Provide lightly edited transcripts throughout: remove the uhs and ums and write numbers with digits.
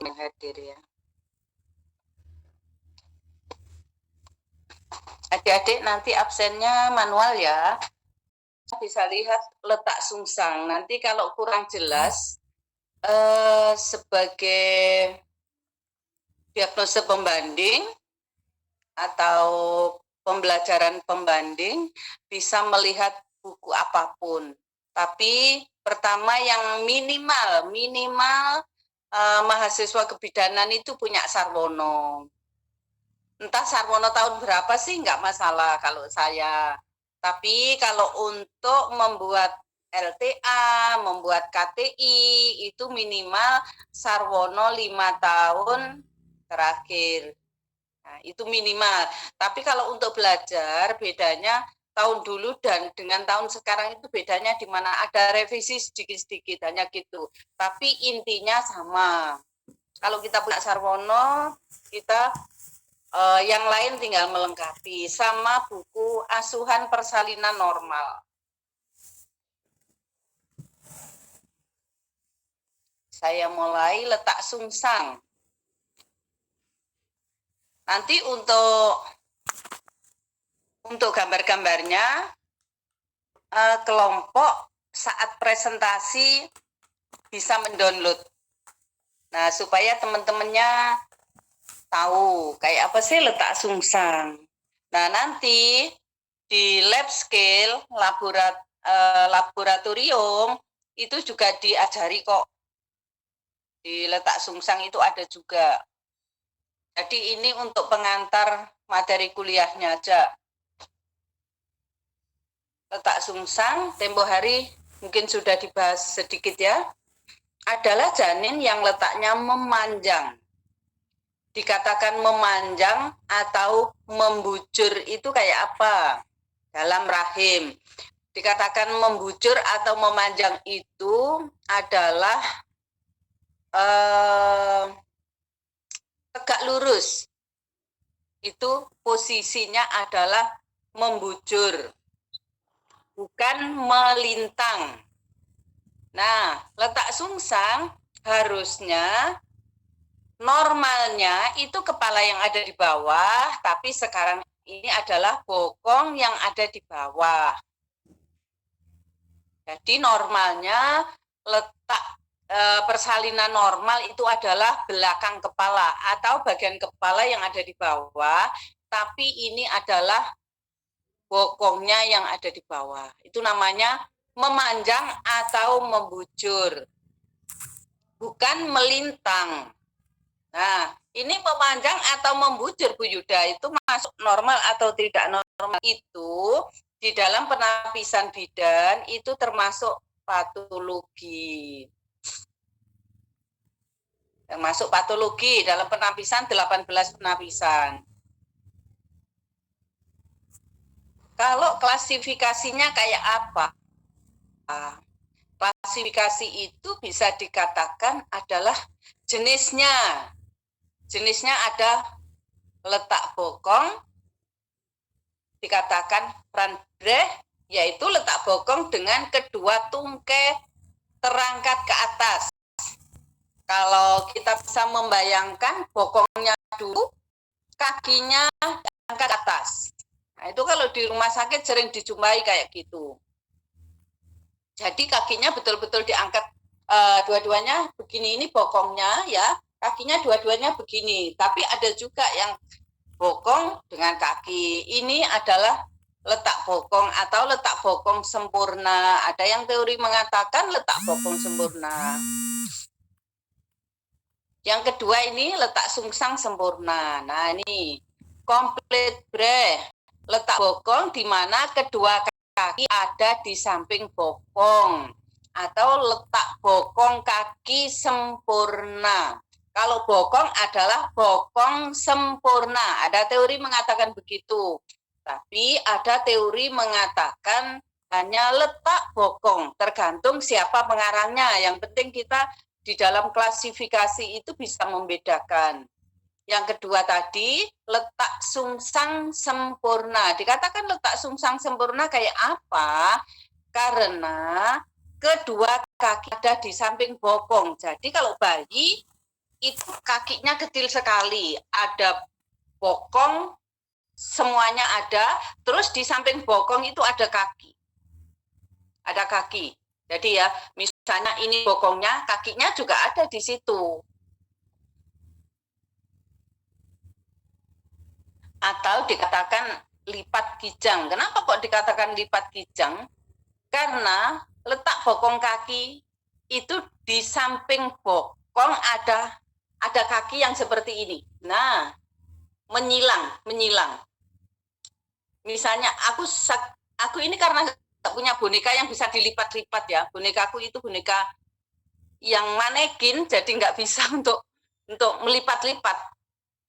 yang hadir ya. Adik-adik nanti absennya manual ya. Bisa lihat letak sungsang. Nanti kalau kurang jelas sebagai diagnosa pembanding atau pembelajaran pembanding bisa melihat buku apapun. Tapi pertama yang minimal mahasiswa kebidanan itu punya Sarwono. Entah Sarwono tahun berapa sih nggak masalah kalau saya. Tapi kalau untuk membuat LTA, membuat KTI itu minimal Sarwono 5 tahun terakhir. Nah, itu minimal. Tapi kalau untuk belajar bedanya tahun dulu dan dengan tahun sekarang itu bedanya di mana ada revisi sedikit-sedikit hanya gitu. Tapi intinya sama. Kalau kita punya Sarwono, kita yang lain tinggal melengkapi sama buku asuhan persalinan normal. Saya mulai letak sungsang. Nanti untuk gambar-gambarnya kelompok saat presentasi bisa mendownload. Nah, supaya teman-temannya tahu kayak apa sih letak sungsang. Nah, nanti di lab scale laboratorium itu juga diajari kok. Di letak sungsang itu ada juga. Jadi ini untuk pengantar materi kuliahnya aja. Letak sungsang tempo hari mungkin sudah dibahas sedikit ya. Adalah janin yang letaknya memanjang. Dikatakan memanjang atau membujur itu kayak apa? Dalam rahim. Dikatakan membujur atau memanjang itu adalah tegak lurus. Itu posisinya adalah membujur, bukan melintang. Nah, letak sungsang harusnya normalnya itu kepala yang ada di bawah, tapi sekarang ini adalah bokong yang ada di bawah. Jadi normalnya letak persalinan normal itu adalah belakang kepala atau bagian kepala yang ada di bawah, tapi ini adalah bokongnya yang ada di bawah. Itu namanya memanjang atau membujur, bukan melintang. Nah, ini memanjang atau membujur Bu Yuda itu masuk normal atau tidak normal itu di dalam penapisan bidan itu termasuk patologi. Termasuk patologi dalam penapisan 18 penapisan. Kalau klasifikasinya kayak apa? Klasifikasi itu bisa dikatakan adalah jenisnya. Jenisnya ada letak bokong, dikatakan Franbreh, yaitu letak bokong dengan kedua tungkai terangkat ke atas. Kalau kita bisa membayangkan bokongnya dulu, kakinya angkat ke atas. Nah, itu kalau di rumah sakit sering dijumpai kayak gitu. Jadi kakinya betul-betul diangkat dua-duanya begini, ini bokongnya ya, kakinya dua-duanya begini. Tapi ada juga yang bokong dengan kaki. Ini adalah letak bokong atau letak bokong sempurna. Ada yang teori mengatakan letak bokong sempurna. Yang kedua ini letak sungsang sempurna. Nah ini complete breath, letak bokong di mana kedua kaki ada di samping bokong atau letak bokong kaki sempurna. Kalau bokong adalah bokong sempurna. Ada teori mengatakan begitu. Tapi ada teori mengatakan hanya letak bokong. Tergantung siapa pengarangnya. Yang penting kita di dalam klasifikasi itu bisa membedakan. Yang kedua tadi, letak sungsang sempurna. Dikatakan letak sungsang sempurna kayak apa? Karena kedua kaki ada di samping bokong. Jadi kalau bayi itu kakinya kecil sekali, ada bokong, semuanya ada, terus di samping bokong itu ada kaki. Ada kaki. Jadi ya, misalnya ini bokongnya, kakinya juga ada di situ. Atau dikatakan lipat kijang. Kenapa kok dikatakan lipat kijang? Karena letak bokong kaki itu di samping bokong ada kaki yang seperti ini. Nah, menyilang. Misalnya aku ini karena nggak punya boneka yang bisa dilipat-lipat ya. Bonekaku itu boneka yang manekin, jadi nggak bisa untuk melipat-lipat.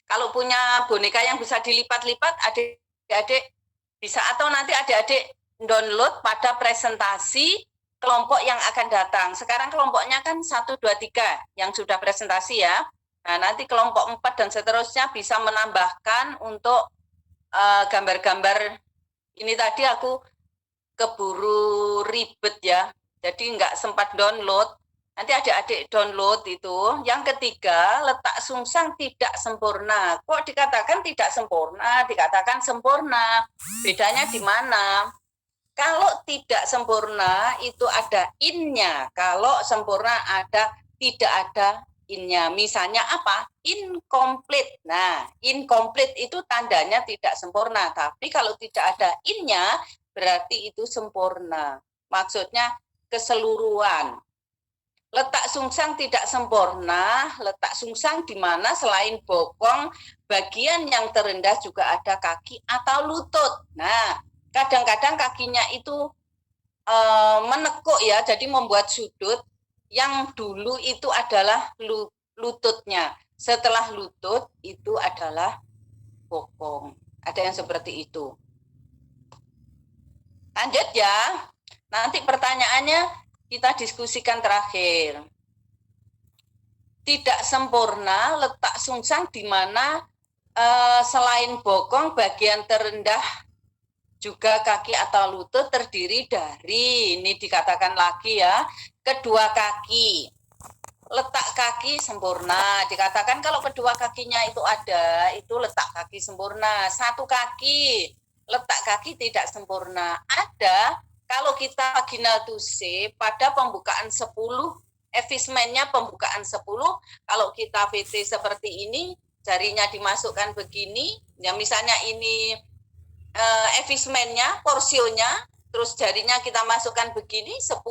Kalau punya boneka yang bisa dilipat-lipat, adik-adik bisa, atau nanti adik-adik download pada presentasi kelompok yang akan datang. Sekarang kelompoknya kan 1, 2, 3 yang sudah presentasi ya. Nah, nanti kelompok 4 dan seterusnya bisa menambahkan untuk gambar-gambar. Ini tadi aku keburu ribet ya, jadi nggak sempat download. Nanti adik-adik download itu. Yang ketiga, letak sungsang tidak sempurna. Kok dikatakan tidak sempurna? Dikatakan sempurna. Bedanya di mana? Kalau tidak sempurna itu ada in-nya. Kalau sempurna tidak ada in-nya. Misalnya apa? Incomplete. Nah, incomplete itu tandanya tidak sempurna. Tapi kalau tidak ada in-nya, berarti itu sempurna. Maksudnya keseluruhan. Letak sungsang tidak sempurna, letak sungsang di mana selain bokong, bagian yang terendah juga ada kaki atau lutut. Nah, kadang-kadang kakinya itu menekuk ya, jadi membuat sudut. Yang dulu itu adalah lututnya. Setelah lutut itu adalah bokong. Ada yang seperti itu. Lanjut ya. Nanti pertanyaannya kita diskusikan terakhir. Tidak sempurna letak sungsang di mana selain bokong bagian terendah juga kaki atau lutut terdiri dari, ini dikatakan lagi ya, kedua kaki. Letak kaki sempurna. Dikatakan kalau kedua kakinya itu ada, itu letak kaki sempurna. Satu kaki, letak kaki tidak sempurna. Ada kalau kita vaginal to C pada pembukaan 10, efismennya pembukaan 10, kalau kita VT seperti ini, jarinya dimasukkan begini, ya misalnya ini efismennya, porsionya, terus jarinya kita masukkan begini, 10,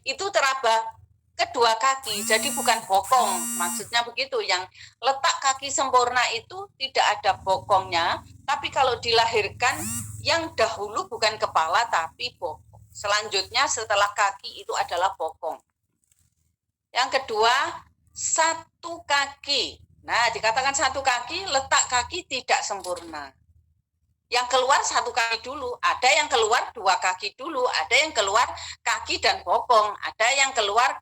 itu teraba kedua kaki, jadi bukan bokong, maksudnya begitu. Yang letak kaki sempurna itu tidak ada bokongnya, tapi kalau dilahirkan, yang dahulu bukan kepala, tapi bokong. Selanjutnya setelah kaki itu adalah bokong. Yang kedua, satu kaki. Nah, dikatakan satu kaki, letak kaki tidak sempurna. Yang keluar satu kaki dulu, ada yang keluar dua kaki dulu, ada yang keluar kaki dan bokong, ada yang keluar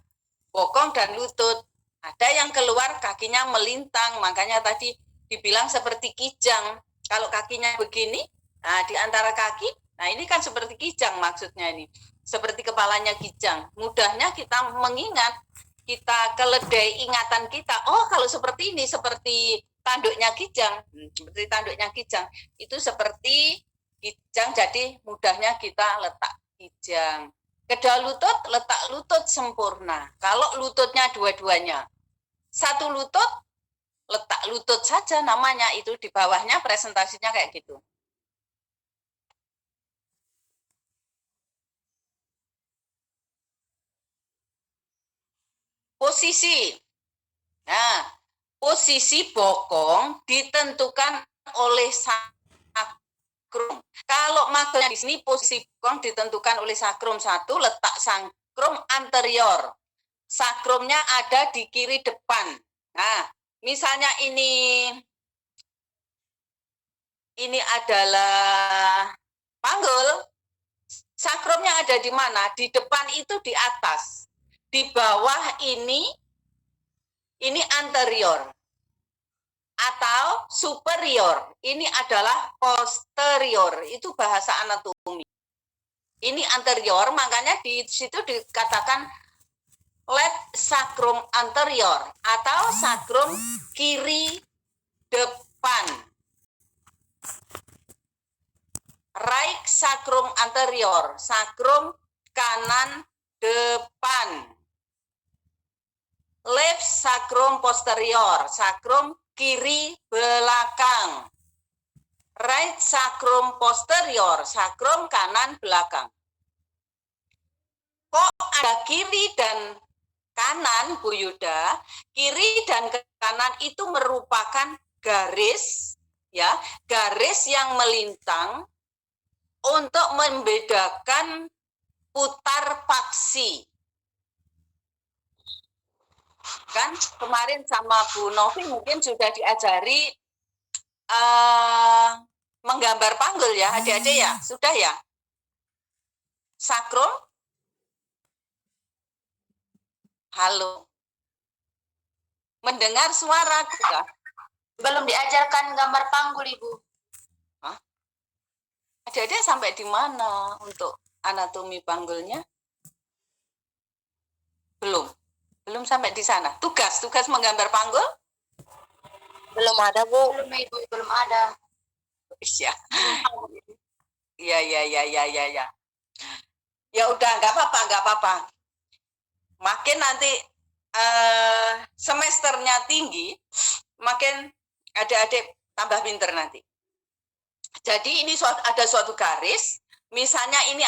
bokong dan lutut, ada yang keluar kakinya melintang, makanya tadi dibilang seperti kijang. Kalau kakinya begini, nah di antara kaki, nah ini kan seperti kijang maksudnya ini, seperti kepalanya kijang. Mudahnya kita mengingat, kita keledai ingatan kita, oh kalau seperti ini, seperti tanduknya kijang, seperti tanduknya kijang, itu seperti kijang, jadi mudahnya kita letak kijang. Kedua lutut, letak lutut sempurna. Kalau lututnya dua-duanya, satu lutut, letak lutut saja namanya, itu di bawahnya presentasinya kayak gitu. Posisi. Nah, posisi bokong ditentukan oleh sakrum. Kalau maksudnya di sini posisi bokong ditentukan oleh sakrum. Satu, letak sakrum anterior. Sakrumnya ada di kiri depan. Nah, misalnya ini adalah panggul. Sakrumnya ada di mana? Di depan itu di atas. Di bawah ini anterior atau superior, ini adalah posterior, itu bahasa anatomi. Ini anterior, makanya di situ dikatakan left sacrum anterior atau sacrum kiri depan. Right sacrum anterior, sacrum kanan depan. Left sacrum posterior, sacrum kiri belakang. Right sacrum posterior, sacrum kanan belakang. Kok ada kiri dan kanan, Bu Yuda? Kiri dan kanan itu merupakan garis, ya, garis yang melintang untuk membedakan putar paksi. Kan kemarin sama Bu Novi mungkin sudah diajari menggambar panggul ya, adik-adik ya, sudah ya? Sakrum? Halo? Mendengar suara juga? Belum diajarkan gambar panggul, Ibu. Hah? Adik-adik sampai di mana untuk anatomi panggulnya? Belum sampai di sana. Tugas menggambar panggul? Belum ada, Bu. Belum, Ibu, belum ada. Ya. Ya. Ya udah, nggak apa-apa. Makin nanti semesternya tinggi, makin adik-adik tambah pinter nanti. Jadi ini ada suatu garis, misalnya ini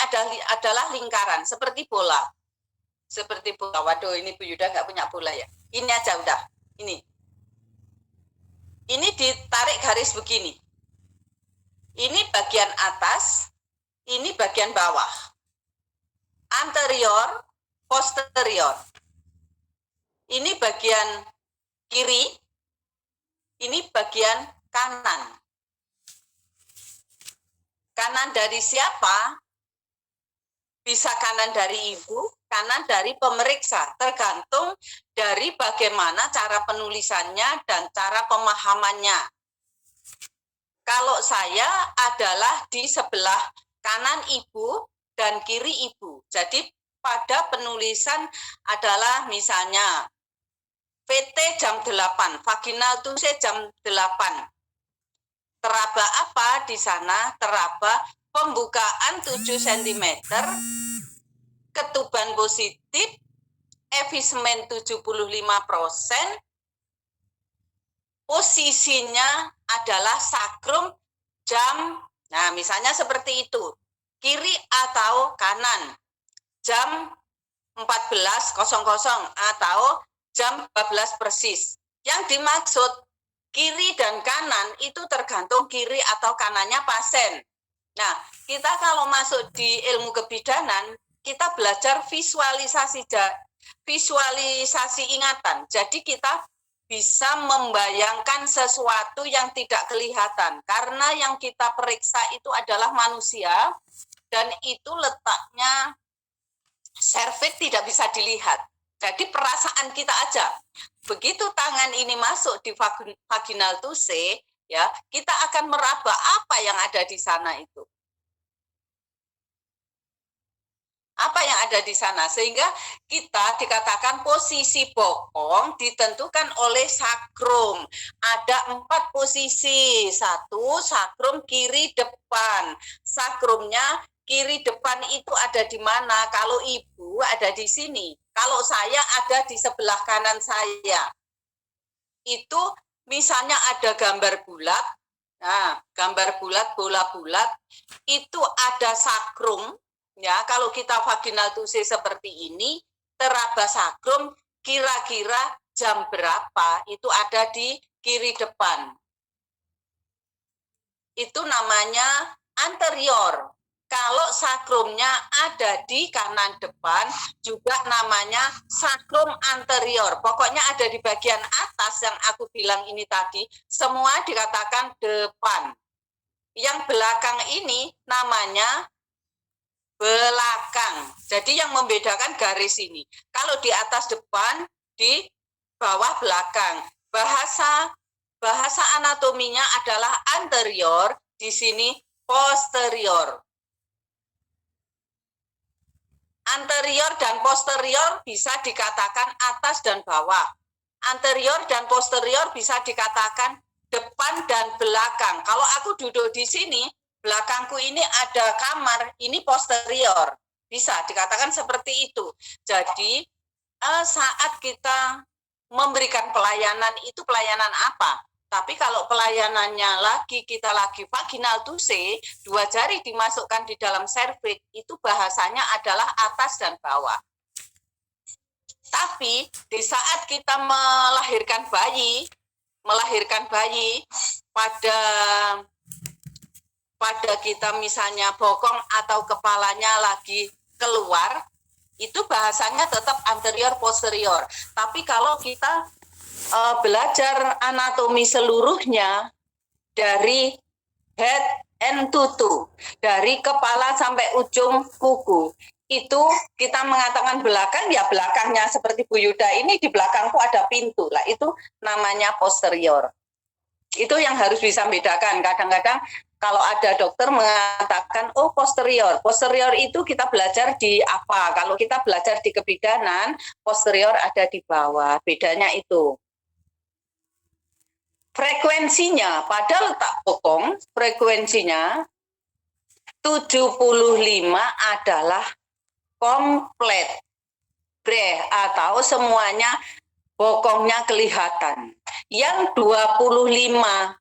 adalah lingkaran seperti bola. Waduh, ini Bu Yuda nggak punya bola ya. Ini aja udah, ini. Ini ditarik garis begini. Ini bagian atas, ini bagian bawah. Anterior, posterior. Ini bagian kiri, ini bagian kanan. Kanan dari siapa? Bisa kanan dari ibu, kanan dari pemeriksa, tergantung dari bagaimana cara penulisannya dan cara pemahamannya. Kalau saya adalah di sebelah kanan ibu dan kiri ibu. Jadi pada penulisan adalah misalnya VT jam 8, vaginal tuse jam 8. Teraba apa di sana? Teraba pembukaan 7 cm, ketuban positif, efismen 75%, posisinya adalah sakrum jam, nah misalnya seperti itu, kiri atau kanan, jam 14.00 atau jam 12 persis. Yang dimaksud kiri dan kanan itu tergantung kiri atau kanannya pasien. Nah, kita kalau masuk di ilmu kebidanan, kita belajar visualisasi ingatan. Jadi kita bisa membayangkan sesuatu yang tidak kelihatan. Karena yang kita periksa itu adalah manusia, dan itu letaknya serviks tidak bisa dilihat. Jadi perasaan kita aja. Begitu tangan ini masuk di vaginal tuse, ya, kita akan meraba apa yang ada di sana itu. Apa yang ada di sana, sehingga kita dikatakan posisi bokong ditentukan oleh sakrum. Ada 4 posisi. 1, sakrum kiri depan. Sakrumnya kiri depan itu ada di mana? Kalau ibu ada di sini. Kalau saya ada di sebelah kanan saya. Itu misalnya ada gambar bulat. Nah, gambar bulat, bola bulat, itu ada sakrum. Ya, kalau kita vaginal tuse seperti ini, teraba sakrum kira-kira jam berapa itu ada di kiri depan. Itu namanya anterior. Kalau sakrumnya ada di kanan depan, juga namanya sakrum anterior. Pokoknya ada di bagian atas yang aku bilang ini tadi, semua dikatakan depan. Yang belakang ini namanya belakang. Jadi yang membedakan garis ini. Kalau di atas depan, di bawah belakang. Bahasa anatominya adalah anterior, di sini posterior. Anterior dan posterior bisa dikatakan atas dan bawah. Anterior dan posterior bisa dikatakan depan dan belakang. Kalau aku duduk di sini, belakangku ini ada kamar, ini posterior. Bisa dikatakan seperti itu. Jadi saat kita memberikan pelayanan itu pelayanan apa? Tapi kalau pelayanannya kita lagi vaginal touche, 2 jari dimasukkan di dalam serviks, itu bahasanya adalah atas dan bawah. Tapi di saat kita melahirkan bayi pada kita misalnya bokong atau kepalanya lagi keluar, itu bahasanya tetap anterior posterior. Tapi kalau kita belajar anatomi seluruhnya dari head and to toe, dari kepala sampai ujung kuku, itu kita mengatakan belakang, ya belakangnya seperti Bu Yuda ini, di belakangku ada pintu lah, itu namanya posterior. Itu yang harus bisa bedakan. Kadang-kadang kalau ada dokter mengatakan, oh posterior itu kita belajar di apa? Kalau kita belajar di kebidanan, posterior ada di bawah. Bedanya itu. Frekuensinya pada letak bokong, frekuensinya 75 adalah komplit breh atau semuanya bokongnya kelihatan. Yang 25%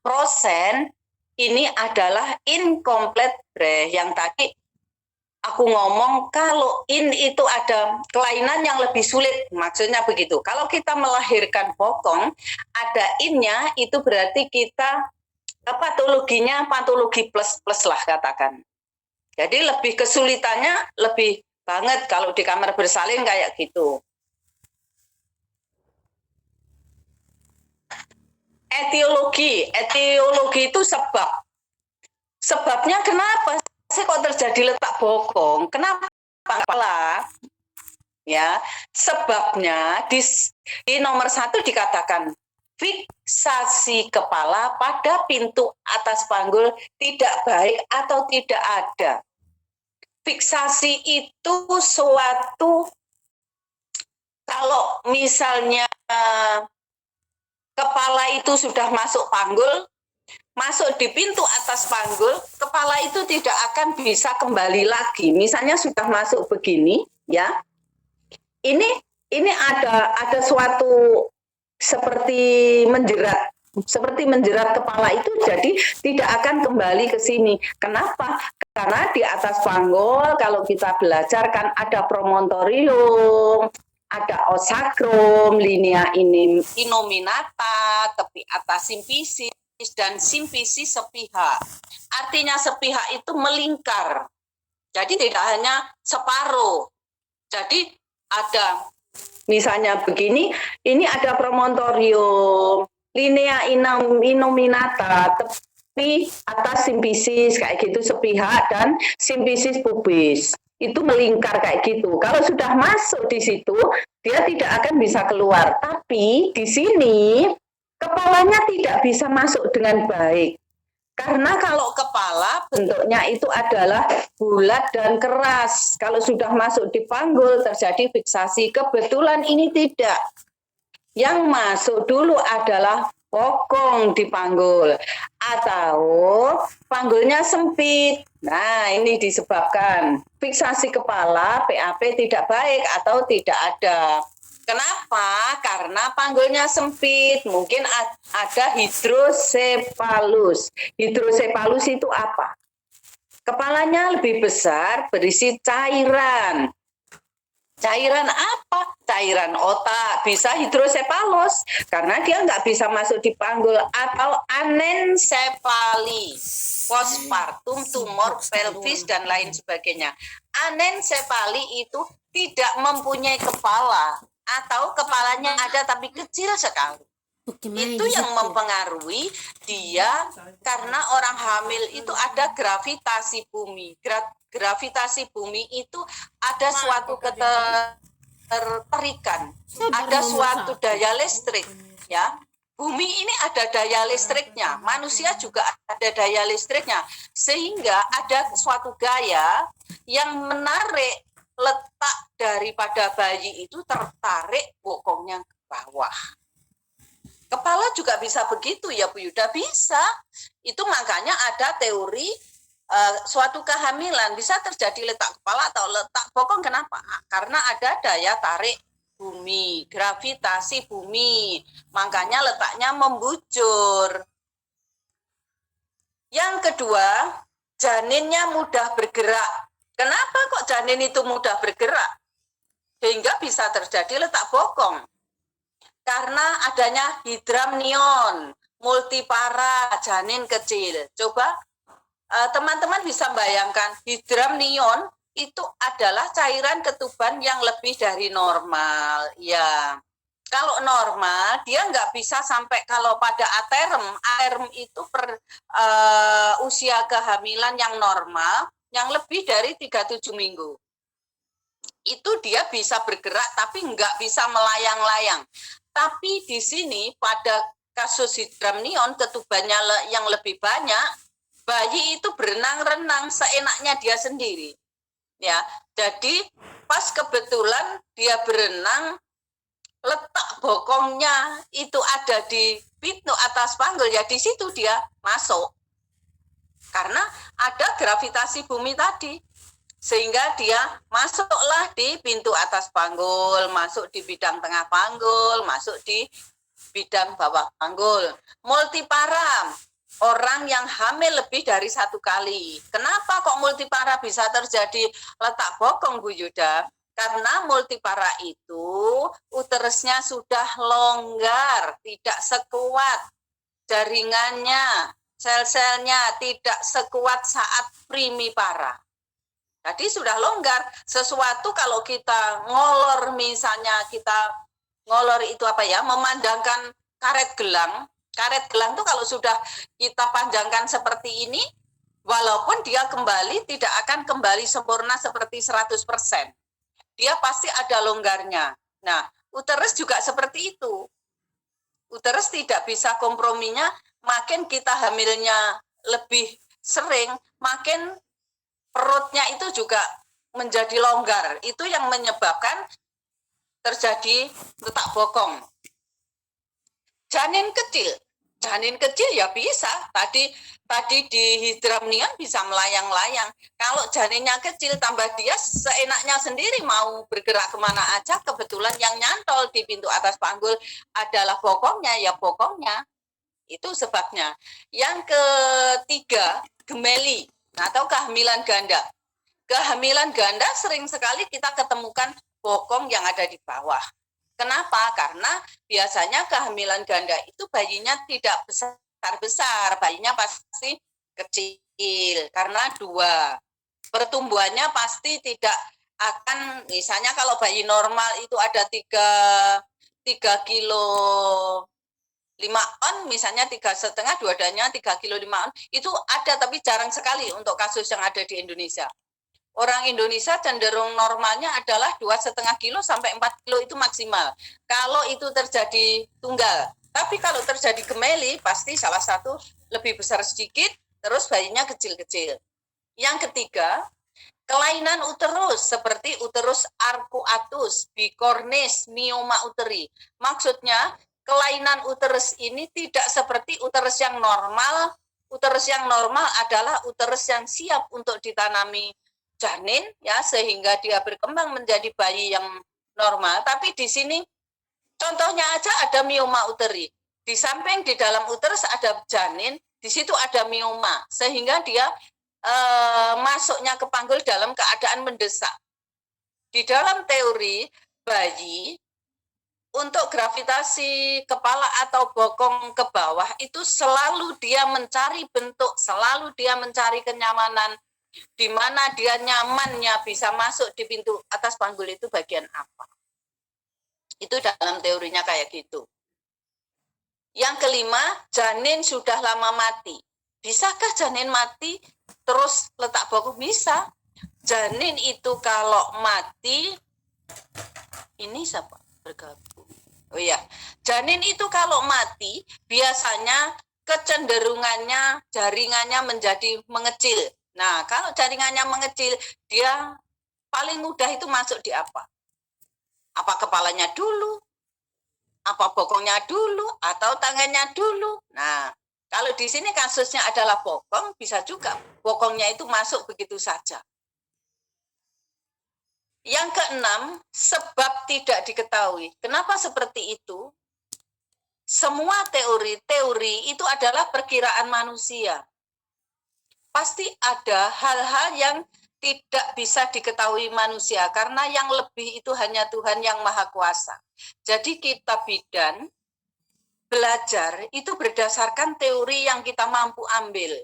ini adalah incomplete breh. Yang tadi aku ngomong kalau itu ada kelainan yang lebih sulit, maksudnya begitu. Kalau kita melahirkan bokong, ada innya, itu berarti kita patologinya patologi plus lah katakan. Jadi lebih kesulitannya lebih banget kalau di kamar bersalin kayak gitu. Etiologi itu sebabnya kenapa sih kok terjadi letak bokong? Kenapa? Ya, sebabnya di nomor 1 dikatakan fiksasi kepala pada pintu atas panggul tidak baik atau tidak ada. Fiksasi itu suatu, kalau misalnya kepala itu sudah masuk panggul, masuk di pintu atas panggul, kepala itu tidak akan bisa kembali lagi. Misalnya sudah masuk begini, ya. Ini ada suatu seperti menjerat kepala itu, jadi tidak akan kembali ke sini. Kenapa? Karena di atas panggul kalau kita belajar kan ada promontorium, ada osakrum, linea innominata, tepi atas simfisis, dan simfisis sepihak. Artinya sepihak itu melingkar. Jadi tidak hanya separuh. Jadi ada misalnya begini, ini ada promontorium, linea innominata, tepi atas simfisis kayak gitu sepihak, dan simfisis pubis. Itu melingkar kayak gitu. Kalau sudah masuk di situ, dia tidak akan bisa keluar. Tapi di sini kepalanya tidak bisa masuk dengan baik. Karena kalau kepala bentuknya itu adalah bulat dan keras. Kalau sudah masuk di panggul terjadi fiksasi. Kebetulan ini tidak. Yang masuk dulu adalah bokong di panggul. Atau panggulnya sempit. Nah, ini disebabkan fiksasi kepala PAP tidak baik atau tidak ada. Kenapa? Karena panggulnya sempit. Mungkin ada hidrosepalus. Hidrosepalus itu apa? Kepalanya lebih besar, berisi cairan. Cairan apa? Cairan otak. Bisa hidrosepalus karena dia nggak bisa masuk di panggul. Atau anensepali, postpartum, tumor pelvis, dan lain sebagainya. Anensepali itu tidak mempunyai kepala, atau kepalanya ada tapi kecil sekali. Itu yang mempengaruhi dia, karena orang hamil itu ada gravitasi bumi. Gravitasi bumi itu ada suatu ketertarikan, ada suatu daya listrik, ya. Bumi ini ada daya listriknya, manusia juga ada daya listriknya, sehingga ada suatu gaya yang menarik letak daripada bayi itu tertarik bokongnya ke bawah. Kepala juga bisa begitu ya Bu Yuda, bisa. Itu makanya ada teori suatu kehamilan bisa terjadi letak kepala atau letak bokong. Kenapa? Karena ada daya tarik bumi, gravitasi bumi. Makanya letaknya membujur. Yang kedua, janinnya mudah bergerak. Kenapa kok janin itu mudah bergerak? Sehingga bisa terjadi letak bokong. Karena adanya hidramnion, multipara, janin kecil. Coba teman-teman bisa bayangkan, hidramnion itu adalah cairan ketuban yang lebih dari normal. Ya, kalau normal dia nggak bisa sampai, kalau pada aterm itu per usia kehamilan yang normal, yang lebih dari 37 minggu. Itu dia bisa bergerak tapi nggak bisa melayang-layang. Tapi di sini pada kasus hidramnion, ketubannya yang lebih banyak, bayi itu berenang-renang seenaknya dia sendiri. Ya, jadi pas kebetulan dia berenang, letak bokongnya itu ada di pintu atas panggul, ya di situ dia masuk. Karena ada gravitasi bumi tadi. Sehingga dia masuklah di pintu atas panggul, masuk di bidang tengah panggul, masuk di bidang bawah panggul. Multipara, orang yang hamil lebih dari 1 kali. Kenapa kok multipara bisa terjadi letak bokong, Bu Yuda? Karena multipara itu uterusnya sudah longgar, tidak sekuat jaringannya, sel-selnya tidak sekuat saat primipara. Jadi sudah longgar. Sesuatu kalau kita ngolor, misalnya kita ngolor itu apa ya, memandangkan karet gelang. Karet gelang itu kalau sudah kita panjangkan seperti ini, walaupun dia kembali tidak akan kembali sempurna seperti 100%. Dia pasti ada longgarnya. Nah, uterus juga seperti itu. Uterus tidak bisa komprominya, makin kita hamilnya lebih sering, makin perutnya itu juga menjadi longgar. Itu yang menyebabkan terjadi letak bokong. Janin kecil ya bisa. Tadi di hidramnion bisa melayang-layang. Kalau janinnya kecil, tambah dia seenaknya sendiri mau bergerak kemana aja, kebetulan yang nyantol di pintu atas panggul adalah bokongnya, ya bokongnya. Itu sebabnya. Yang ketiga, gemeli atau kehamilan ganda. Kehamilan ganda sering sekali kita ketemukan bokong yang ada di bawah. Kenapa? Karena biasanya kehamilan ganda itu bayinya tidak besar-besar, bayinya pasti kecil. Karena 2, pertumbuhannya pasti tidak akan, misalnya kalau bayi normal itu ada 3 kilo 5 on, misalnya 3,5, dua-duanya 3 kilo 5 on, itu ada tapi jarang sekali untuk kasus yang ada di Indonesia. Orang Indonesia cenderung normalnya adalah 2,5 kilo sampai 4 kilo itu maksimal. Kalau itu terjadi tunggal. Tapi kalau terjadi gemeli, pasti salah satu lebih besar sedikit, terus bayinya kecil-kecil. Yang ketiga, kelainan uterus seperti uterus arcuatus, bicornis, myoma uteri. Maksudnya, kelainan uterus ini tidak seperti uterus yang normal. Uterus yang normal adalah uterus yang siap untuk ditanami janin, ya, sehingga dia berkembang menjadi bayi yang normal. Tapi di sini contohnya aja ada myoma uteri. Di samping di dalam uterus ada janin, di situ ada myoma, sehingga dia masuknya ke panggul dalam keadaan mendesak. Di dalam teori bayi, untuk gravitasi kepala atau bokong ke bawah itu selalu dia mencari bentuk, selalu dia mencari kenyamanan, di mana dia nyamannya bisa masuk di pintu atas panggul itu bagian apa. Itu dalam teorinya kayak gitu. Yang kelima, janin sudah lama mati. Bisakah janin mati terus letak bokong? Bisa. Janin itu kalau mati, ini siapa? Bergabung. Oh iya, janin itu kalau mati biasanya kecenderungannya jaringannya menjadi mengecil. Nah, kalau jaringannya mengecil, dia paling mudah itu masuk di apa? Apa kepalanya dulu? Apa bokongnya dulu? Atau tangannya dulu? Nah, kalau di sini kasusnya adalah bokong, bisa juga bokongnya itu masuk begitu saja. Yang keenam, sebab tidak diketahui. Kenapa seperti itu? Semua teori-teori itu adalah perkiraan manusia. Pasti ada hal-hal yang tidak bisa diketahui manusia, karena yang lebih itu hanya Tuhan yang Maha Kuasa. Jadi kita bidan belajar itu berdasarkan teori yang kita mampu ambil.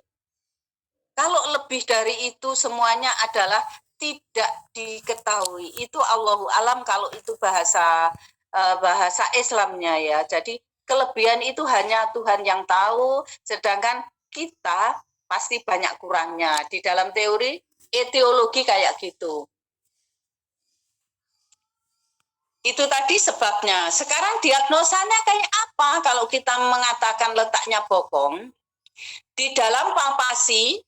Kalau lebih dari itu semuanya adalah tidak diketahui. Itu Allahu alam kalau itu bahasa Islamnya ya. Jadi kelebihan itu hanya Tuhan yang tahu, sedangkan kita pasti banyak kurangnya. Di dalam teori etiologi kayak gitu. Itu tadi sebabnya. Sekarang diagnosanya kayak apa kalau kita mengatakan letaknya bokong? Di dalam palpasi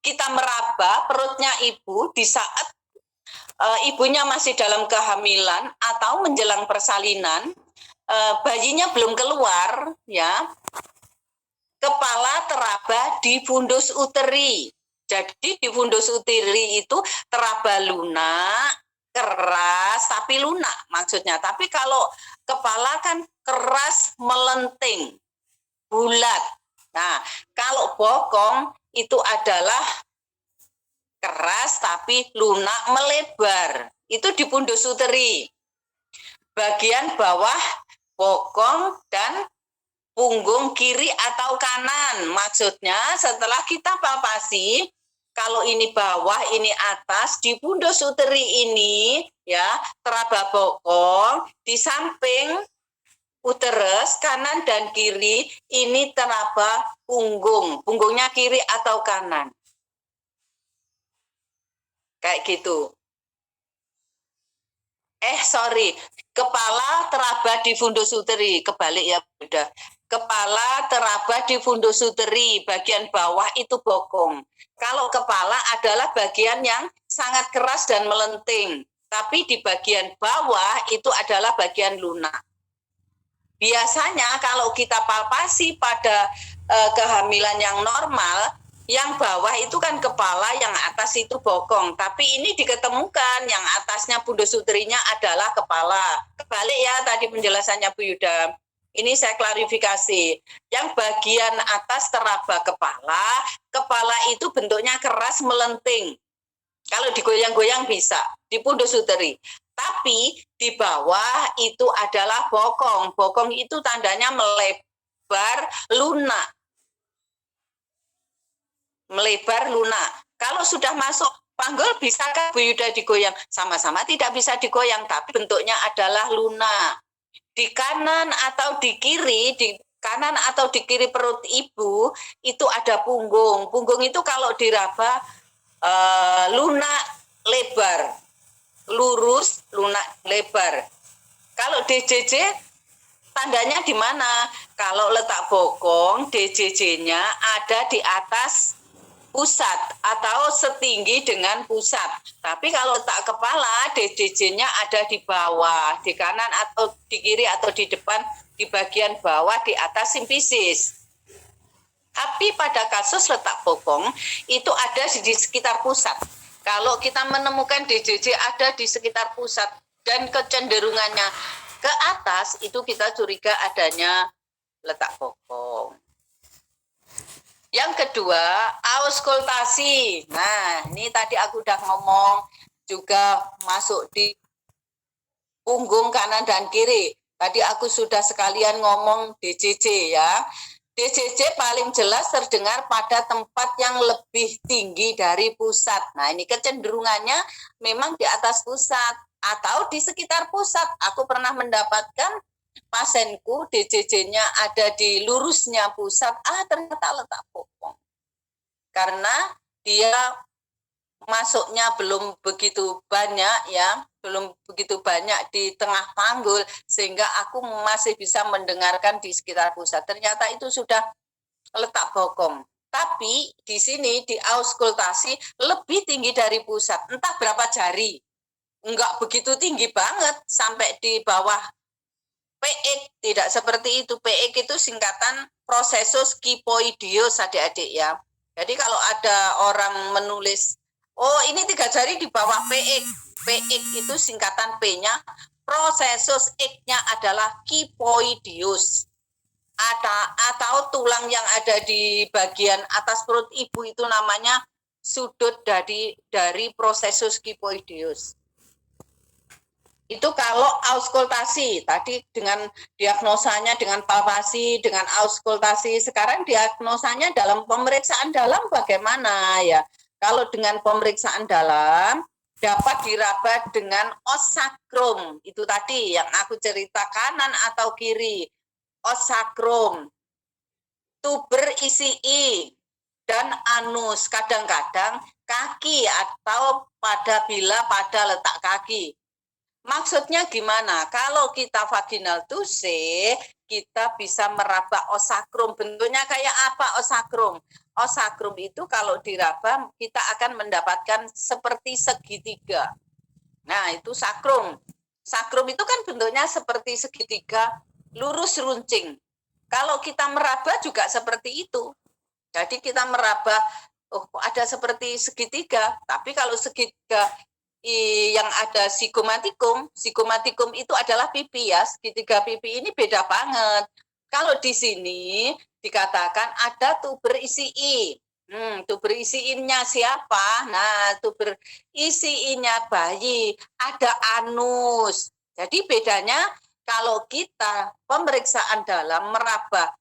kita meraba perutnya ibu di saat ibunya masih dalam kehamilan atau menjelang persalinan, bayinya belum keluar, ya. Kepala teraba di fundus uteri. Jadi di fundus uteri itu teraba lunak, keras tapi lunak maksudnya. Tapi kalau kepala kan keras melenting, bulat. Nah, kalau bokong itu adalah keras tapi lunak melebar. Itu di fundus uteri. Bagian bawah bokong dan punggung kiri atau kanan. Maksudnya setelah kita palpasi, kalau ini bawah, ini atas, di fundus uteri ini ya teraba bokong, di samping uterus kanan dan kiri ini teraba punggung, punggungnya kiri atau kanan. Kayak gitu. Kepala teraba di fundus uteri, kebalik ya udah. Kepala teraba di fundus uteri, bagian bawah itu bokong. Kalau kepala adalah bagian yang sangat keras dan melenting, tapi di bagian bawah itu adalah bagian lunak. Biasanya kalau kita palpasi pada kehamilan yang normal, yang bawah itu kan kepala, yang atas itu bokong. Tapi ini diketemukan yang atasnya fundus uterinya adalah kepala. Kebalik ya tadi penjelasannya Bu Yuda. Ini saya klarifikasi. Yang bagian atas teraba kepala, kepala itu bentuknya keras melenting. Kalau digoyang-goyang bisa, di fundus uteri. Tapi di bawah itu adalah bokong. Bokong itu tandanya melebar lunak. Melebar lunak. Kalau sudah masuk panggul, bisakah Bu Yuda digoyang? Sama-sama tidak bisa digoyang, tapi bentuknya adalah lunak. Di kanan atau di kiri, perut ibu itu ada punggung. Punggung itu kalau diraba lunak lebar, lurus lunak lebar. Kalau DJJ tandanya di mana? Kalau letak bokong, DJJ-nya ada di atas pusat atau setinggi dengan pusat. Tapi kalau letak kepala, DJJ-nya ada di bawah, di kanan atau di kiri atau di depan, di bagian bawah di atas simfisis. Tapi pada kasus letak bokong itu ada di sekitar pusat. Kalau kita menemukan DJJ ada di sekitar pusat dan kecenderungannya ke atas, itu kita curiga adanya letak bokong. Yang kedua, auskultasi. Nah, ini tadi aku udah ngomong juga masuk di punggung kanan dan kiri. Tadi aku sudah sekalian ngomong DJJ ya. DJJ paling jelas terdengar pada tempat yang lebih tinggi dari pusat. Nah, ini kecenderungannya memang di atas pusat atau di sekitar pusat. Aku pernah mendapatkan pasienku DJJ-nya ada di lurusnya pusat, ternyata letak bokong. Karena dia masuknya belum begitu banyak ya, belum begitu banyak di tengah panggul, sehingga aku masih bisa mendengarkan di sekitar pusat. Ternyata itu sudah letak bokong. Tapi di sini di auskultasi lebih tinggi dari pusat, entah berapa jari. enggak begitu tinggi banget sampai di bawah PX, tidak seperti itu. PX itu singkatan prosesus kyphoideus adik-adik ya. Jadi kalau ada orang menulis, oh ini 3 jari di bawah PX, PX itu singkatan P-nya, prosesus X-nya adalah kyphoideus. Atau tulang yang ada di bagian atas perut ibu itu namanya sudut dari prosesus kyphoideus. Itu kalau auskultasi, tadi dengan diagnosanya dengan palpasi, dengan auskultasi. Sekarang diagnosanya dalam pemeriksaan dalam bagaimana ya? Kalau dengan pemeriksaan dalam dapat diraba dengan osakrum. Itu tadi yang aku cerita, kanan atau kiri. Osakrum, tuber isi I, dan anus. Kadang-kadang kaki atau bila pada letak kaki. Maksudnya gimana? Kalau kita vaginal tuse, kita bisa meraba osakrum. Bentuknya kayak apa osakrum? Osakrum itu kalau diraba, kita akan mendapatkan seperti segitiga. Nah, itu sakrum. Sakrum itu kan bentuknya seperti segitiga, lurus runcing. Kalau kita meraba juga seperti itu. Jadi kita meraba, oh ada seperti segitiga, tapi kalau segitiga yang ada sigomatikum itu adalah pipi ya, segitiga pipi ini beda banget. Kalau di sini dikatakan ada tuber isi I. Tuber isi I-nya siapa? Nah, tuber isi I-nya bayi, ada anus. Jadi bedanya kalau kita pemeriksaan dalam meraba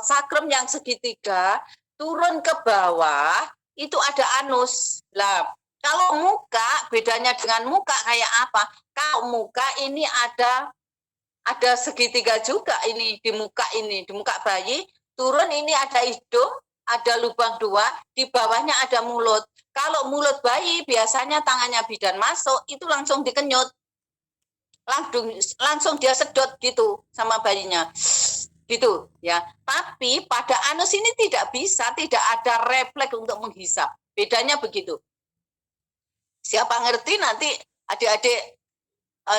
sakrum yang segitiga, turun ke bawah, itu ada anus. Lah, kalau muka, bedanya dengan muka kayak apa? Kalau muka ini ada segitiga juga ini di muka bayi, turun ini ada hidung, ada lubang 2, di bawahnya ada mulut. Kalau mulut bayi biasanya tangannya bidan masuk, itu langsung dikenyut. Langsung dia sedot gitu sama bayinya. Gitu ya. Tapi pada anus ini tidak bisa, tidak ada refleks untuk menghisap. Bedanya begitu. Siapa ngerti nanti adik-adik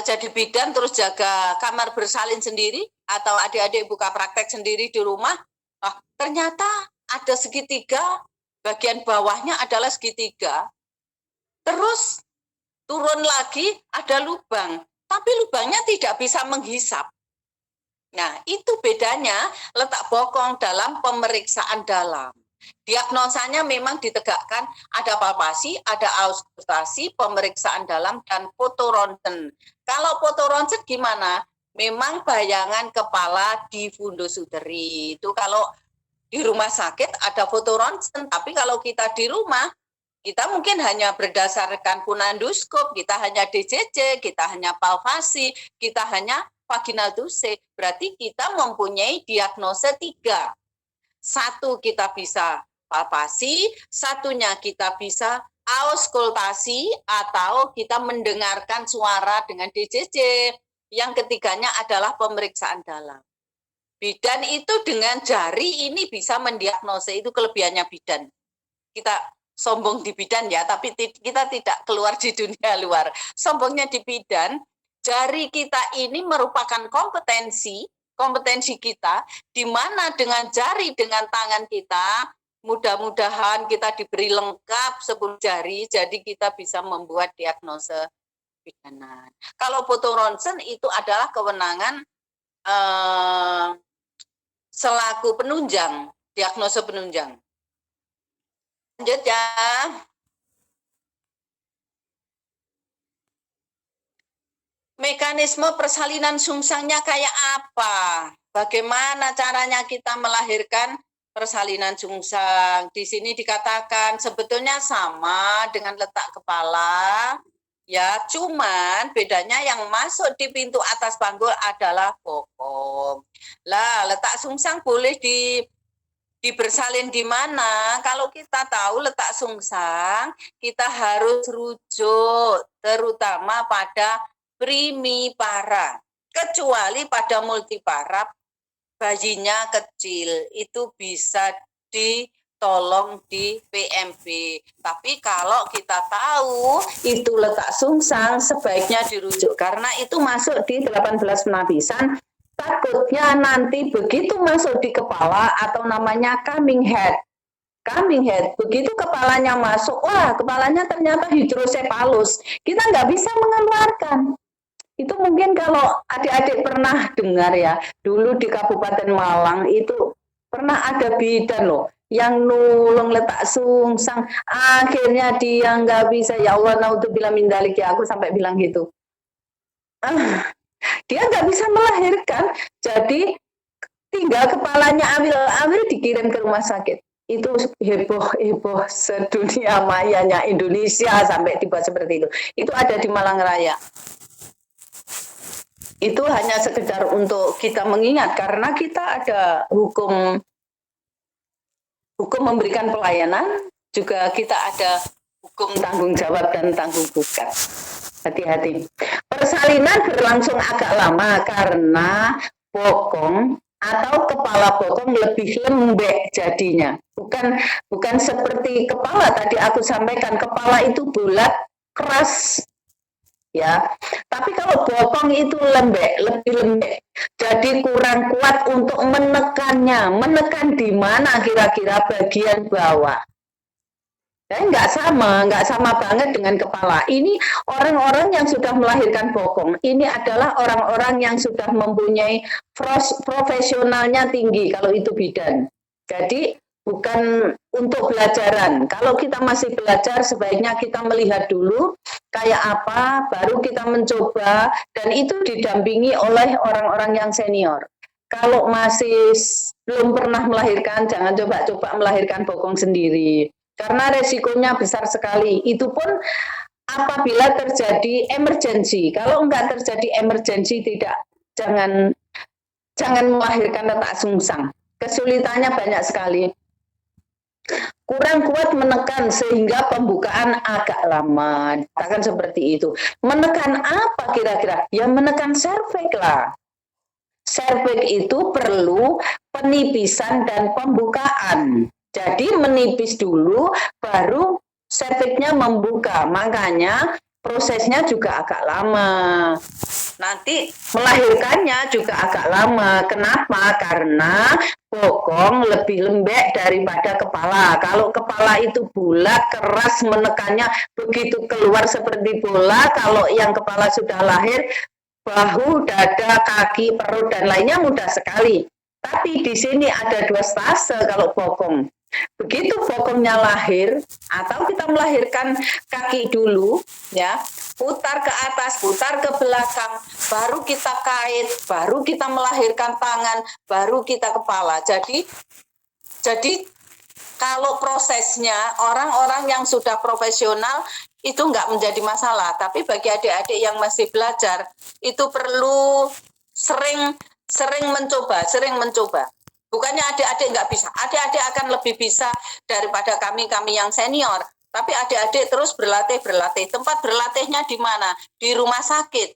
jadi bidan terus jaga kamar bersalin sendiri atau adik-adik buka praktek sendiri di rumah, ternyata ada segitiga, bagian bawahnya adalah segitiga. Terus turun lagi ada lubang, tapi lubangnya tidak bisa menghisap. Nah, itu bedanya letak bokong dalam pemeriksaan dalam. Diagnosanya memang ditegakkan, ada palpasi, ada auskultasi, pemeriksaan dalam, dan foto ronsen. Kalau foto ronsen gimana? Memang bayangan kepala di fundus uteri. Itu kalau di rumah sakit ada foto ronsen, tapi kalau kita di rumah, kita mungkin hanya berdasarkan punanduskop, kita hanya DCC, kita hanya palpasi, kita hanya vaginal tuse. Berarti kita mempunyai diagnosa 3. 1 kita bisa palpasi, satunya kita bisa auskultasi atau kita mendengarkan suara dengan DCC. Yang ketiganya adalah pemeriksaan dalam. Bidan itu dengan jari ini bisa mendiagnosa, itu kelebihannya bidan. Kita sombong di bidan ya, tapi kita tidak keluar di dunia luar. Sombongnya di bidan, jari kita ini merupakan kompetensi kita, di mana dengan jari, dengan tangan kita, mudah-mudahan kita diberi lengkap 10 jari, jadi kita bisa membuat diagnosa bidanan. Kalau foto ronsen itu adalah kewenangan selaku penunjang, diagnosa penunjang. Lanjut ya. Mekanisme persalinan sungsangnya kayak apa? Bagaimana caranya kita melahirkan persalinan sungsang? Di sini dikatakan sebetulnya sama dengan letak kepala, ya, cuman bedanya yang masuk di pintu atas panggul adalah bokong. Lah, letak sungsang boleh dibersalin di mana? Kalau kita tahu letak sungsang, kita harus rujuk terutama pada primipara. Kecuali pada multipara, bayinya kecil, itu bisa tolong di PMB. Tapi kalau kita tahu itu letak sungsang, sebaiknya dirujuk karena itu masuk di 18 penapisan. Takutnya nanti begitu masuk di kepala atau namanya coming head. Begitu kepalanya masuk, wah kepalanya ternyata hidrosepalus. Kita nggak bisa mengeluarkan. Itu mungkin kalau adik-adik pernah dengar ya, dulu di Kabupaten Malang itu pernah ada bidan loh yang nulung letak sungsang, akhirnya dia nggak bisa, ya Allah naudzubillah min dzalik, ya aku sampai bilang gitu. Dia nggak bisa melahirkan, jadi tinggal kepalanya awil-awil dikirim ke rumah sakit. Itu heboh sedunia mayanya Indonesia sampai tiba seperti itu. Itu ada di Malang Raya. Itu hanya sekedar untuk kita mengingat karena kita ada hukum memberikan pelayanan, juga kita ada hukum tanggung jawab dan tanggung bukan. Hati-hati. Persalinan berlangsung agak lama karena bokong atau kepala bokong lebih lembek jadinya. Bukan seperti kepala tadi aku sampaikan, kepala itu bulat, keras. Ya, tapi kalau bokong itu lebih lembek, jadi kurang kuat untuk menekannya. Menekan di mana kira-kira bagian bawah? Nggak sama banget dengan kepala. Ini orang-orang yang sudah melahirkan bokong. Ini adalah orang-orang yang sudah mempunyai profesionalnya tinggi kalau itu bidan. Jadi bukan untuk belajaran. Kalau kita masih belajar, sebaiknya kita melihat dulu kayak apa, baru kita mencoba, dan itu didampingi oleh orang-orang yang senior. Kalau masih belum pernah melahirkan, jangan coba-coba melahirkan bokong sendiri. Karena resikonya besar sekali. Itu pun apabila terjadi emergensi. Kalau enggak terjadi emergensi, jangan melahirkan letak sungsang. Kesulitannya banyak sekali. Kurang kuat menekan sehingga pembukaan agak lama. Katakan seperti itu. Menekan apa kira-kira? Ya menekan serviks lah. Serviks itu perlu penipisan dan pembukaan. Jadi menipis dulu, baru serviksnya membuka. Makanya prosesnya juga agak lama. Nanti melahirkannya juga agak lama. Kenapa? Karena bokong lebih lembek daripada kepala. Kalau kepala itu bulat, keras menekannya, begitu keluar seperti bola. Kalau yang kepala sudah lahir, bahu, dada, kaki, perut, dan lainnya mudah sekali. Tapi di sini ada 2 stase kalau bokong. Begitu bokongnya lahir, atau kita melahirkan kaki dulu, ya, putar ke atas, putar ke belakang, baru kita kait, baru kita melahirkan tangan, baru kita kepala. Jadi kalau prosesnya orang-orang yang sudah profesional itu nggak menjadi masalah. Tapi bagi adik-adik yang masih belajar, itu perlu sering mencoba. Bukannya adik-adik nggak bisa, adik-adik akan lebih bisa daripada kami yang senior. Tapi adik-adik terus berlatih. Tempat berlatihnya di mana? Di rumah sakit.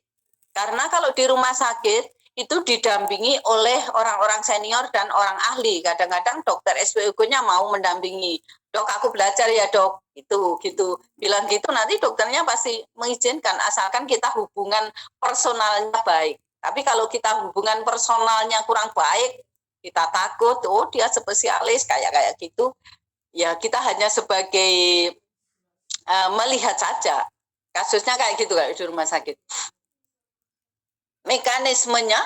Karena kalau di rumah sakit itu didampingi oleh orang-orang senior dan orang ahli. Kadang-kadang dokter SPOG-nya mau mendampingi. Dok, aku belajar ya dok. Gitu. Bilang gitu nanti dokternya pasti mengizinkan asalkan kita hubungan personalnya baik. Tapi kalau kita hubungan personalnya kurang baik, kita takut, oh dia spesialis kayak gitu. Ya kita hanya sebagai melihat saja. Kasusnya kayak gitu kayak di rumah sakit. Mekanismenya,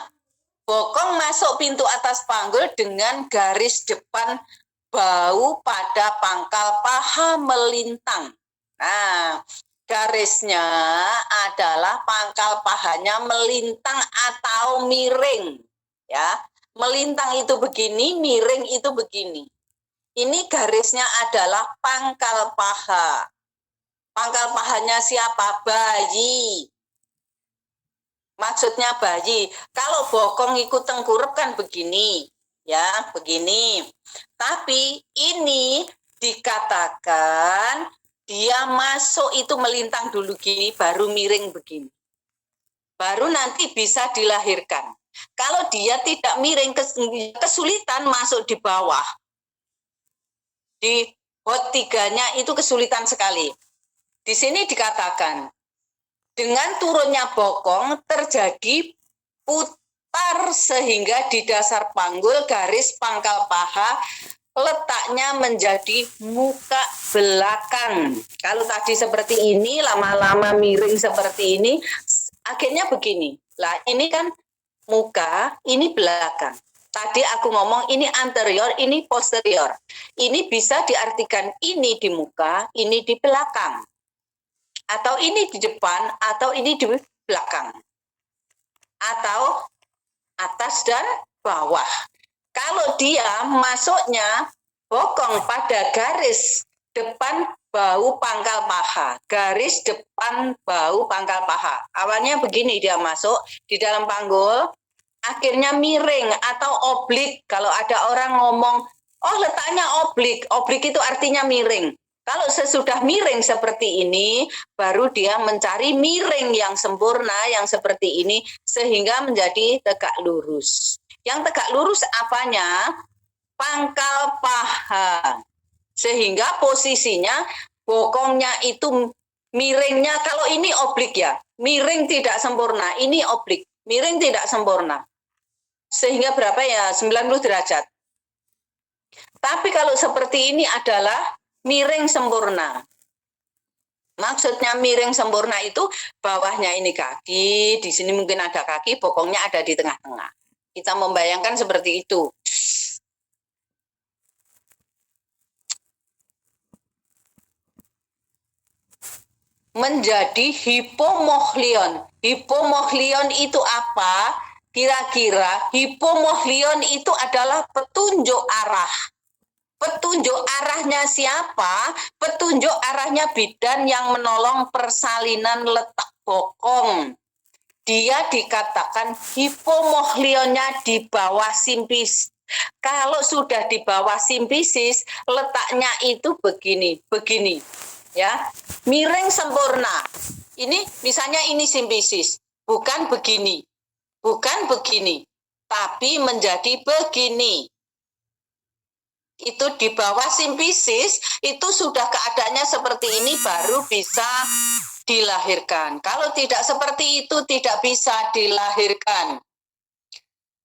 bokong masuk pintu atas panggul dengan garis depan bau pada pangkal paha melintang. Nah, garisnya adalah pangkal pahanya melintang atau miring. Ya, melintang itu begini, miring itu begini. Ini garisnya adalah pangkal paha. Pangkal pahanya siapa? Bayi. Maksudnya bayi. Kalau bokong ikut tengkurap kan begini. Ya, begini. Tapi ini dikatakan dia masuk itu melintang dulu gini, baru miring begini. Baru nanti bisa dilahirkan. Kalau dia tidak miring, kesulitan masuk di bawah. di hot 3-nya itu kesulitan sekali. Di sini dikatakan dengan turunnya bokong terjadi putar sehingga di dasar panggul garis pangkal paha letaknya menjadi muka belakang. Kalau tadi seperti ini, lama-lama miring seperti ini, akhirnya begini. Lah ini kan muka, ini belakang. Tadi aku ngomong ini anterior, ini posterior. Ini bisa diartikan ini di muka, ini di belakang. Atau ini di depan, atau ini di belakang. Atau atas dan bawah. Kalau dia masuknya bokong pada garis depan bahu pangkal paha, garis depan bahu pangkal paha. Awalnya begini dia masuk di dalam panggul, akhirnya miring atau oblik. Kalau ada orang ngomong, oh letaknya oblik, oblik itu artinya miring. Kalau sesudah miring seperti ini, baru dia mencari miring yang sempurna, yang seperti ini, sehingga menjadi tegak lurus. Yang tegak lurus apanya? Pangkal paha. Sehingga posisinya bokongnya itu miringnya, kalau ini oblik ya, miring tidak sempurna, ini oblik, miring tidak sempurna. Sehingga berapa ya? 90 derajat. Tapi kalau seperti ini adalah miring sempurna. Maksudnya miring sempurna itu bawahnya ini kaki, di sini mungkin ada kaki, bokongnya ada di tengah-tengah. Kita membayangkan seperti itu. Menjadi hipomohlion. Hipomohlion itu apa? Kira-kira hipomohlion itu adalah petunjuk arah. Petunjuk arahnya siapa? Petunjuk arahnya bidan yang menolong persalinan letak bokong. Dia dikatakan hipomohlionnya di bawah simpisis. Kalau sudah di bawah simpisis, letaknya itu begini, begini, ya, miring sempurna. Ini misalnya ini simpisis, bukan begini, bukan begini, tapi menjadi begini. Itu di bawah simpisis, itu sudah keadaannya seperti ini baru bisa dilahirkan. Kalau tidak seperti itu tidak bisa dilahirkan.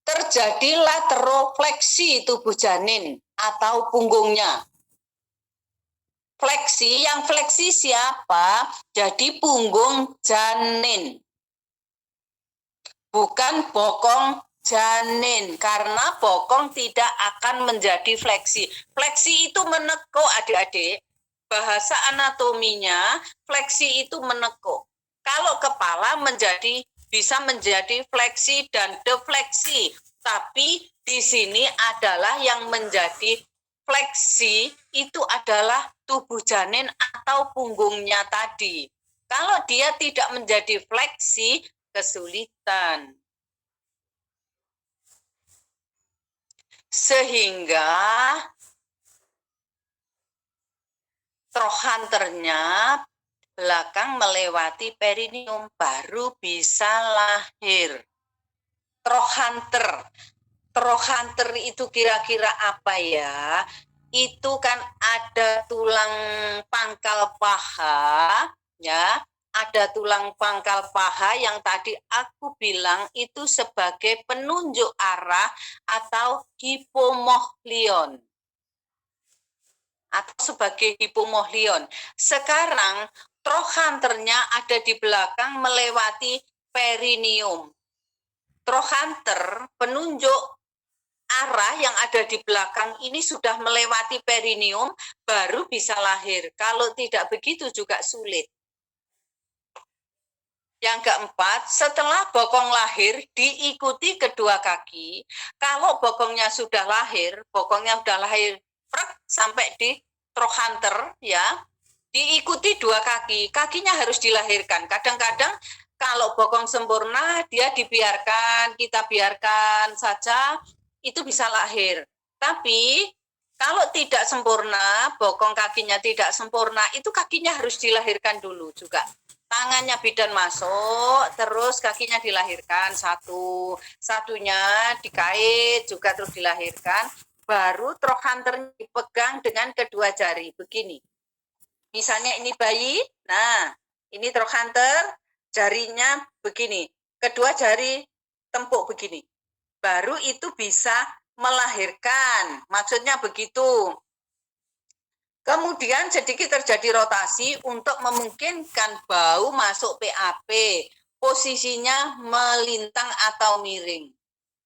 Terjadi laterofleksi tubuh janin atau punggungnya. Fleksi, yang fleksi siapa? Jadi punggung janin. Bukan bokong janin, karena bokong tidak akan menjadi fleksi. Fleksi itu menekuk adik-adik. Bahasa anatominya, fleksi itu menekuk. Kalau kepala bisa menjadi fleksi dan defleksi. Tapi di sini adalah yang menjadi fleksi itu adalah tubuh janin atau punggungnya tadi. Kalau dia tidak menjadi fleksi, kesulitan. Sehingga trochanternya belakang melewati perineum baru bisa lahir. Trochanter itu kira-kira apa ya? Itu kan ada tulang pangkal paha, ya. Ada tulang pangkal paha yang tadi aku bilang itu sebagai penunjuk arah atau hipomohlion. Atau sebagai hipomohlion. Sekarang trochanternya ada di belakang melewati perineum. Trochanter, penunjuk arah yang ada di belakang ini sudah melewati perineum, baru bisa lahir. Kalau tidak begitu juga sulit. Yang keempat, setelah bokong lahir, diikuti kedua kaki. Kalau bokongnya sudah lahir sampai di trochanter, ya, diikuti dua kaki. Kakinya harus dilahirkan. Kadang-kadang kalau bokong sempurna, dia dibiarkan, kita biarkan saja, itu bisa lahir. Tapi kalau tidak sempurna, bokong kakinya tidak sempurna, itu kakinya harus dilahirkan dulu juga. Tangannya bidan masuk, terus kakinya dilahirkan satunya dikait juga terus dilahirkan. baru trochanter dipegang dengan kedua jari begini. Misalnya ini bayi, nah ini trochanter, jarinya begini, kedua jari tempuk begini. Baru itu bisa melahirkan, maksudnya begitu. Kemudian sedikit terjadi rotasi untuk memungkinkan bau masuk PAP. Posisinya melintang atau miring.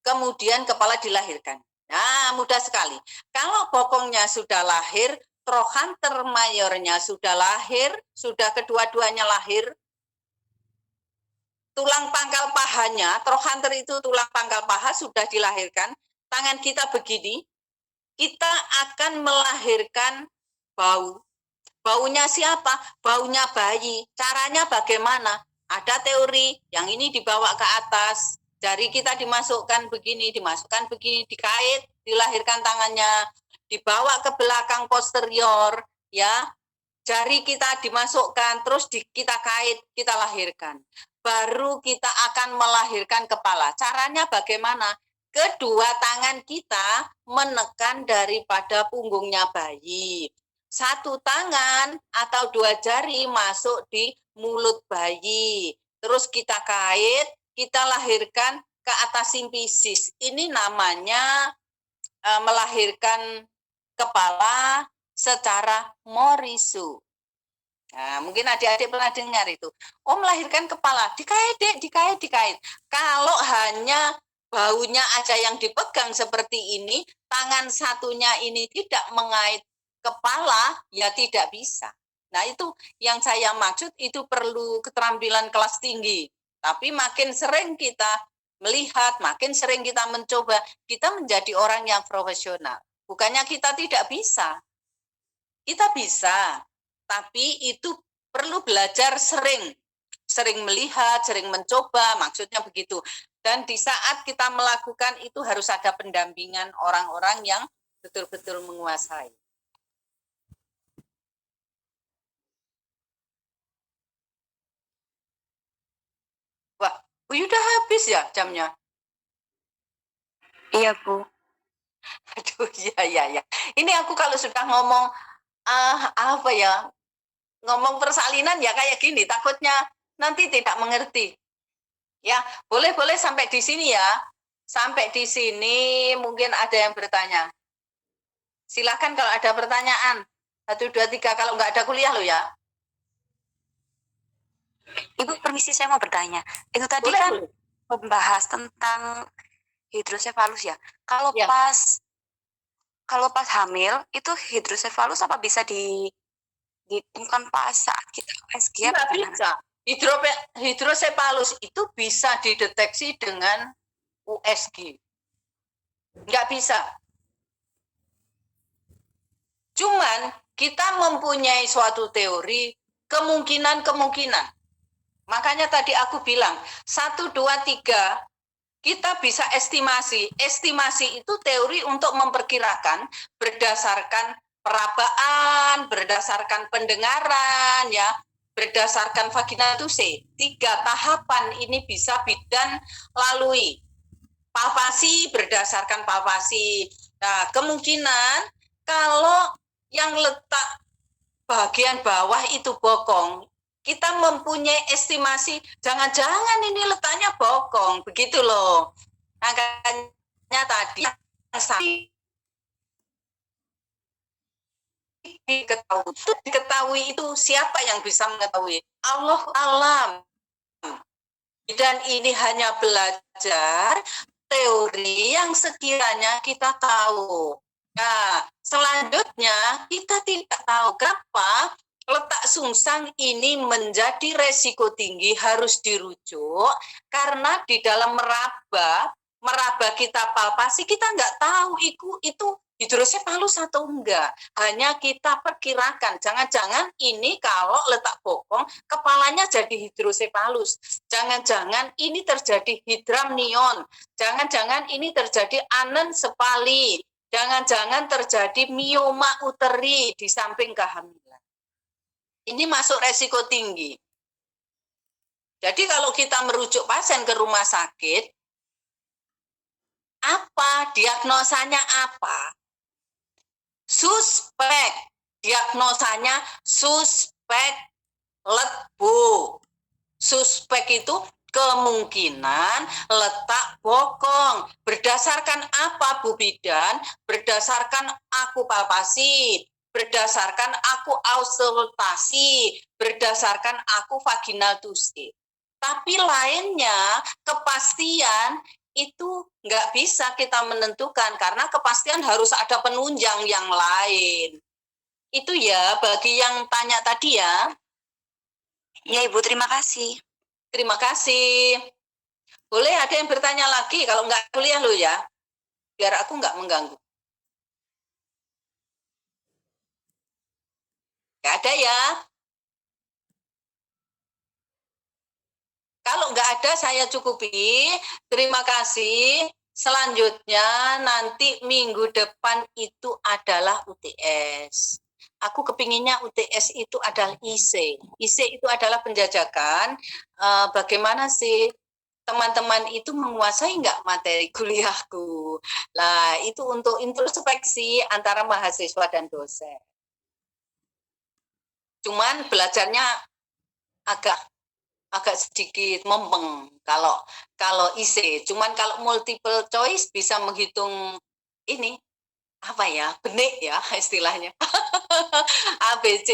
Kemudian kepala dilahirkan. Nah, mudah sekali. Kalau bokongnya sudah lahir, trochanter mayornya sudah lahir, sudah kedua-duanya lahir, tulang pangkal pahanya, trochanter itu tulang pangkal paha sudah dilahirkan, tangan kita begini, kita akan melahirkan bau. Baunya siapa? Baunya bayi. Caranya bagaimana? Ada teori, yang ini dibawa ke atas, jari kita dimasukkan begini, dikait, dilahirkan tangannya, dibawa ke belakang posterior, ya. Jari kita dimasukkan, terus kita kait, kita lahirkan. Baru kita akan melahirkan kepala. Caranya bagaimana? Kedua tangan kita menekan daripada punggungnya bayi. Satu tangan atau dua jari masuk di mulut bayi. Terus kita kait, kita lahirkan ke atas simpisis. Ini namanya melahirkan kepala secara morisu. Nah, mungkin adik-adik pernah dengar itu. Oh, melahirkan kepala, dikait, Dek, dikait. Kalau hanya baunya aja yang dipegang seperti ini, tangan satunya ini tidak mengait kepala, ya tidak bisa. Nah, itu yang saya maksud, itu perlu keterampilan kelas tinggi. Tapi makin sering kita melihat, makin sering kita mencoba, kita menjadi orang yang profesional. Bukannya kita tidak bisa. Kita bisa, tapi itu perlu belajar sering melihat, sering mencoba, maksudnya begitu. Dan di saat kita melakukan itu harus ada pendampingan orang-orang yang betul-betul menguasai. Wah, Bu Yuda habis ya jamnya? Iya, Bu. Aduh, ya. Ini aku kalau sudah ngomong, apa ya, ngomong persalinan ya kayak gini, takutnya nanti tidak mengerti. Ya, boleh sampai di sini ya. Sampai di sini mungkin ada yang bertanya. Silakan kalau ada pertanyaan. 1, 2, 3, kalau nggak ada kuliah loh ya. Ibu, permisi, saya mau bertanya. Itu tadi Boleh, kan boleh. membahas tentang hidrosefalus ya. Ya. Kalau pas hamil itu hidrosefalus apa bisa ditemukan pas saat kita USG? Nggak bisa. Hidrosefalus itu bisa dideteksi dengan USG. Nggak bisa. Cuman kita mempunyai suatu teori kemungkinan. Makanya tadi aku bilang 1, 2, 3 kita bisa estimasi. Estimasi itu teori untuk memperkirakan berdasarkan perabaan, berdasarkan pendengaran, ya, berdasarkan vagina itu C. 3 tahapan ini bisa bidan lalui. Palpasi berdasarkan palpasi. Nah, kemungkinan kalau yang letak bagian bawah itu bokong, kita mempunyai estimasi jangan-jangan ini letaknya bokong, begitu loh. Makanya tadi diketahui itu siapa yang bisa mengetahui? Allah alam. Dan ini hanya belajar teori yang sekiranya kita tahu. Nah, selanjutnya kita tidak tahu kenapa letak sungsang ini menjadi resiko tinggi harus dirujuk karena di dalam meraba kita palpasi kita nggak tahu itu hidrosefalus atau enggak. Hanya kita perkirakan, jangan-jangan ini kalau letak bokong kepalanya jadi hidrosefalus. Jangan-jangan ini terjadi hidramnion. Jangan-jangan ini terjadi anencefali. Jangan-jangan terjadi mioma uteri di samping kehamilan. Ini masuk resiko tinggi. Jadi kalau kita merujuk pasien ke rumah sakit, apa diagnosanya apa? Suspek, diagnosanya suspek letbo. Suspek itu kemungkinan letak bokong. Berdasarkan apa, Bu Bidan? Berdasarkan aku palpasi, berdasarkan aku auskultasi, berdasarkan aku vaginal tusi. Tapi lainnya, kepastian itu nggak bisa kita menentukan karena kepastian harus ada penunjang yang lain. Itu ya bagi yang tanya tadi ya. Ya Ibu, terima kasih. Terima kasih. Boleh ada yang bertanya lagi, kalau nggak kuliah lo ya, biar aku nggak mengganggu. Nggak ada ya. Kalau nggak ada, saya cukupi. Terima kasih. Selanjutnya, nanti minggu depan itu adalah UTS. Aku kepinginnya UTS itu adalah IC. IC itu adalah penjajakan. Bagaimana sih teman-teman itu menguasai nggak materi kuliahku? Nah, itu untuk introspeksi antara mahasiswa dan dosen. Cuman belajarnya agak sedikit mempeng kalau IC. Cuman kalau multiple choice bisa menghitung ini apa ya, benik ya istilahnya. ABC